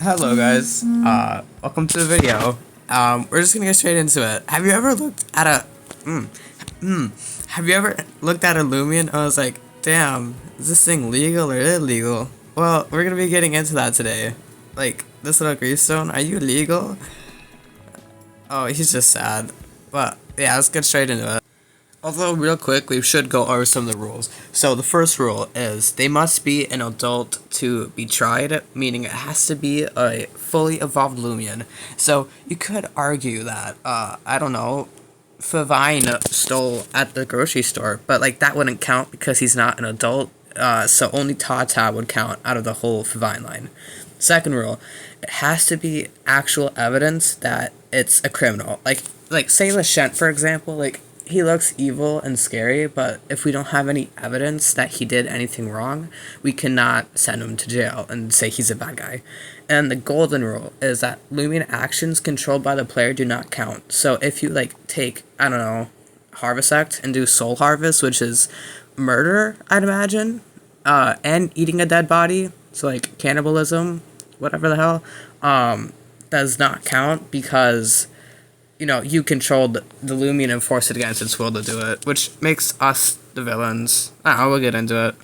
Hello guys, welcome to the video. We're just gonna get straight into it. Have you ever looked at a, have you ever looked at a Loomian and was like, damn, is this thing legal or illegal? Well, we're gonna be getting into that today. Like, this little gravestone, are you legal? Oh, he's just sad. But, yeah, let's get straight into it. Although, real quick, we should go over some of the rules. So, the first rule is they must be an adult to be tried, meaning it has to be a fully evolved Loomian. So, you could argue that, I don't know, Favine stole at the grocery store, but, like, that wouldn't count because he's not an adult, so only Tata would count out of the whole Favine line. Second rule, it has to be actual evidence that it's a criminal. Like say Lashent, for example, like, he looks evil and scary, but if we don't have any evidence that he did anything wrong, we cannot send him to jail and say he's a bad guy. And the golden rule is that Loomian actions controlled by the player do not count. So if you, like, take, I don't know, Harvest Act and do Soul Harvest, which is murder, I'd imagine, and eating a dead body, so, like, cannibalism, whatever the hell, does not count because, you know, you controlled the Loomian and forced it against its will to do it, which makes us the villains. I don't know, we'll get into it.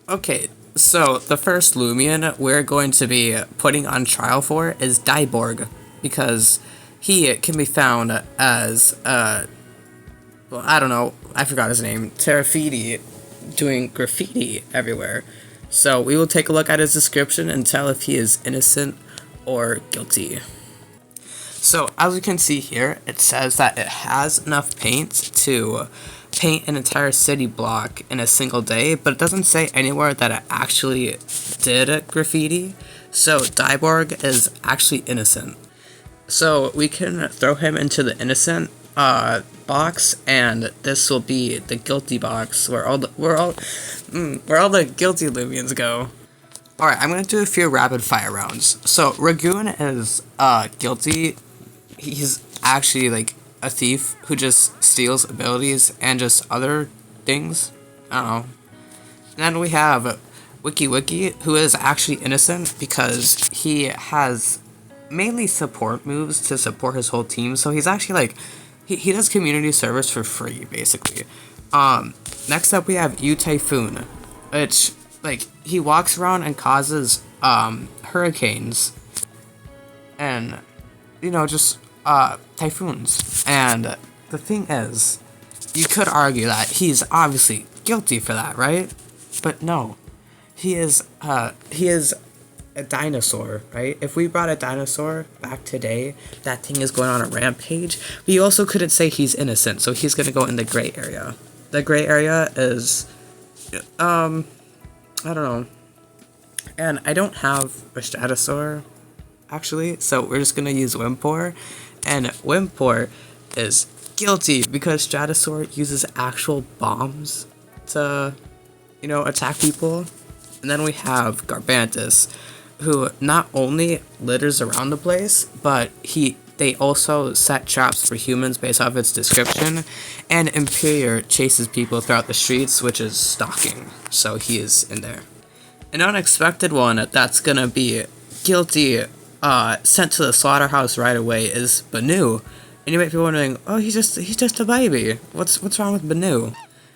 Okay, so the first Loomian we're going to be putting on trial for is Dyborg, because he can be found as, well, I don't know, I forgot his name, Terrafiti, doing graffiti everywhere. So we will take a look at his description and tell if he is innocent or guilty. So, as you can see here, it says that it has enough paint to paint an entire city block in a single day, but it doesn't say anywhere that it actually did graffiti. So, Dyborg is actually innocent. So, we can throw him into the innocent box, and this will be the guilty box where all the guilty Loomians go. Alright, I'm gonna do a few rapid fire rounds. So, Ragoon is guilty. He's actually, like, a thief who just steals abilities and just other things. I don't know. And then we have Wiki, who is actually innocent because he has mainly support moves to support his whole team. So he's actually, like, he does community service for free, basically. Next up we have Typhoon, which, like, he walks around and causes hurricanes and, you know, just typhoons. And the thing is, you could argue that he's obviously guilty for that, right? But no, he is a dinosaur, right? If we brought a dinosaur back today, that thing is going on a rampage. But you also couldn't say he's innocent, so he's gonna go in the gray area. The gray area is, I don't know. And I don't have a Stratosaur, actually, so we're just gonna use Wimpor. And Wimpor is guilty because Stratosaur uses actual bombs to, you know, attack people. And then we have Garbantus, who not only litters around the place, but they also set traps for humans based off its description, and Imperior chases people throughout the streets, which is stalking, so he is in there. An unexpected one that's gonna be guilty, sent to the slaughterhouse right away is Banu. And you might be wondering, oh, he's just a baby. What's wrong with Banu?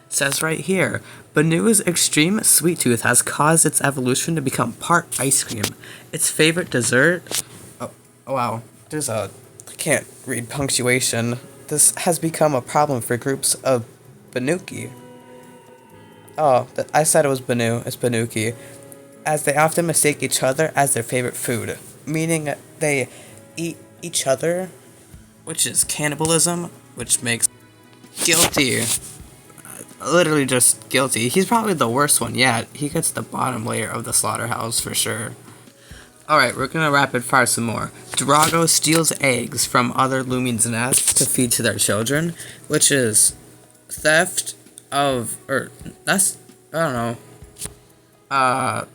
It says right here, Banu's extreme sweet tooth has caused its evolution to become part ice cream. Its favorite dessert, oh wow, I can't read punctuation. This has become a problem for groups of Banuki. Oh, I said it was Banu, it's Banuki. As they often mistake each other as their favorite food, meaning they eat each other, which is cannibalism, which makes guilty. Literally just guilty. He's probably the worst one yet. He gets the bottom layer of the slaughterhouse for sure. Alright, we're gonna rapid fire some more. Drago steals eggs from other Loomians' nests to feed to their children, which is theft of, that's, I don't know.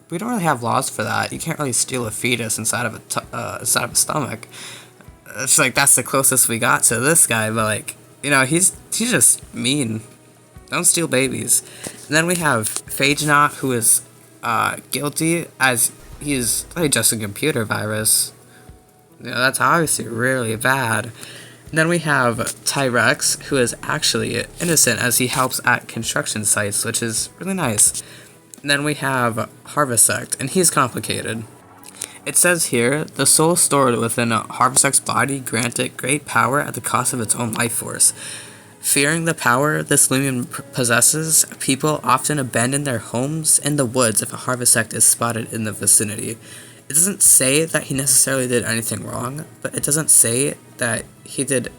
We don't really have laws for that. You can't really steal a fetus inside of a stomach. It's like, that's the closest we got to this guy, but, like, you know, he's just mean. Don't steal babies. And then we have Phagenot, who is guilty, as he's like just a computer virus. You know, that's obviously really bad. And then we have T-Rex, who is actually innocent as he helps at construction sites, which is really nice. And then we have Harvesect, and he's complicated. It says here, the soul stored within Harvesect's body granted great power at the cost of its own life force. Fearing the power this Loomian possesses, people often abandon their homes in the woods if a Harvesect is spotted in the vicinity. It doesn't say that he necessarily did anything wrong, but it doesn't say that he did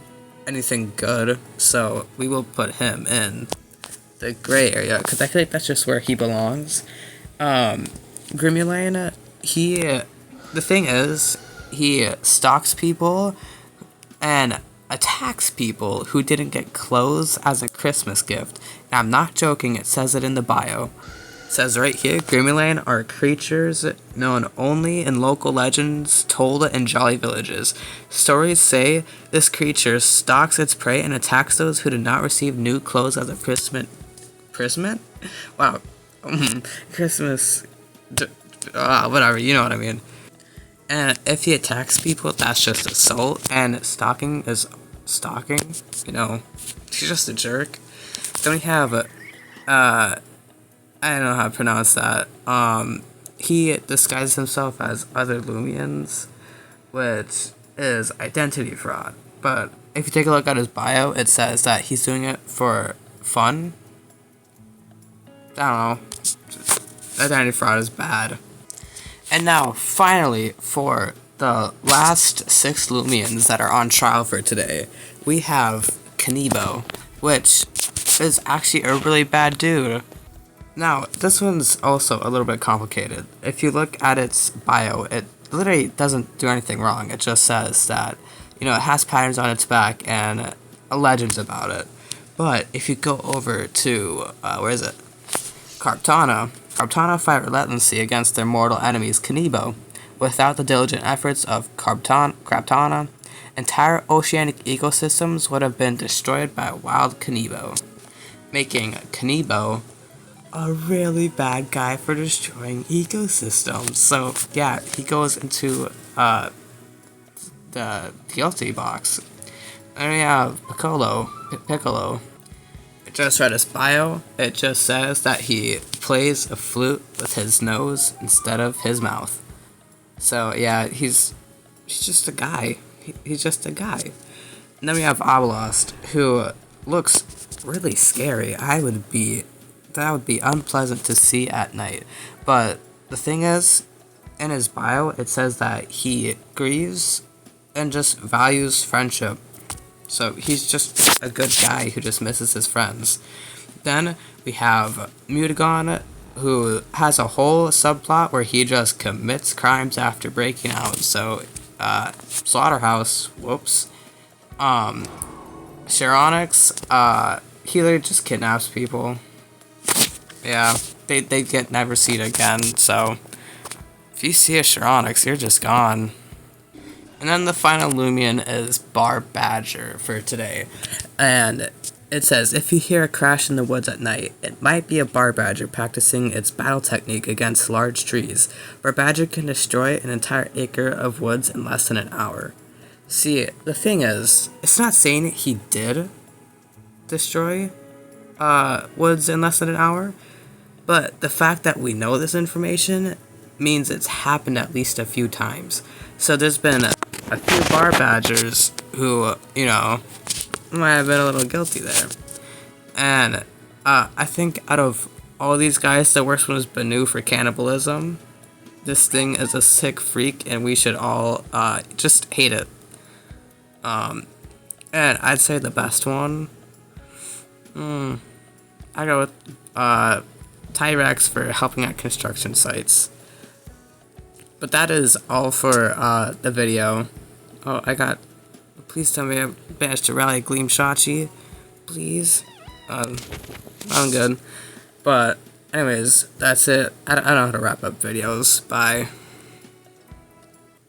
anything good, so we will put him in the gray area, because I feel like that's just where he belongs. Loomian, the thing is, he stalks people and attacks people who didn't get clothes as a Christmas gift. And I'm not joking, it says it in the bio. It says right here, Loomian are creatures known only in local legends told in jolly villages. Stories say this creature stalks its prey and attacks those who did not receive new clothes as a Christmas. Wow. Christmas. Whatever, you know what I mean. And if he attacks people, that's just assault. And stalking is stalking. You know, he's just a jerk. Then we have, I don't know how to pronounce that. He disguises himself as other Loomians, which is identity fraud. But if you take a look at his bio, it says that he's doing it for fun. I don't know. Identity fraud is bad. And now, finally, for the last 6 Loomians that are on trial for today, we have Kanibo, which is actually a really bad dude. Now, this one's also a little bit complicated. If you look at its bio, it literally doesn't do anything wrong. It just says that, you know, it has patterns on its back and legends about it. But if you go over to, where is it? Karptana fight relentlessly against their mortal enemies, Kanibo. Without the diligent efforts of Karptana, entire oceanic ecosystems would have been destroyed by wild Kanibo, making Kanibo a really bad guy for destroying ecosystems. So yeah, he goes into the guilty box. And we have Piccolo. I just read his bio. It just says that he plays a flute with his nose instead of his mouth. So yeah, he's just a guy. He's just a guy. And then we have Obelast, who looks really scary. That would be unpleasant to see at night. But the thing is, in his bio, it says that he grieves and just values friendship. So he's just a good guy who just misses his friends. Then we have Mutagon, who has a whole subplot where he just commits crimes after breaking out. So, Slaughterhouse, whoops. Chironix, he literally just kidnaps people. Yeah, they get never seen again, so if you see a Chironix, you're just gone. And then the final Loomian is Bar Badger for today. And it says, if you hear a crash in the woods at night, it might be a bar badger practicing its battle technique against large trees. Bar badger can destroy an entire acre of woods in less than an hour. See, the thing is, it's not saying he did destroy woods in less than an hour, but the fact that we know this information means it's happened at least a few times. So there's been a few bar badgers who, you know, might have been a little guilty there. And I think out of all these guys, the worst one is Banu for cannibalism. This thing is a sick freak, and we should all just hate it. And I'd say the best one, I go with T-Rex for helping at construction sites. But that is all for the video. Oh, please tell me I managed to rally Gleam Shachi. Please. I'm good. But anyways, that's it. I don't know how to wrap up videos. Bye.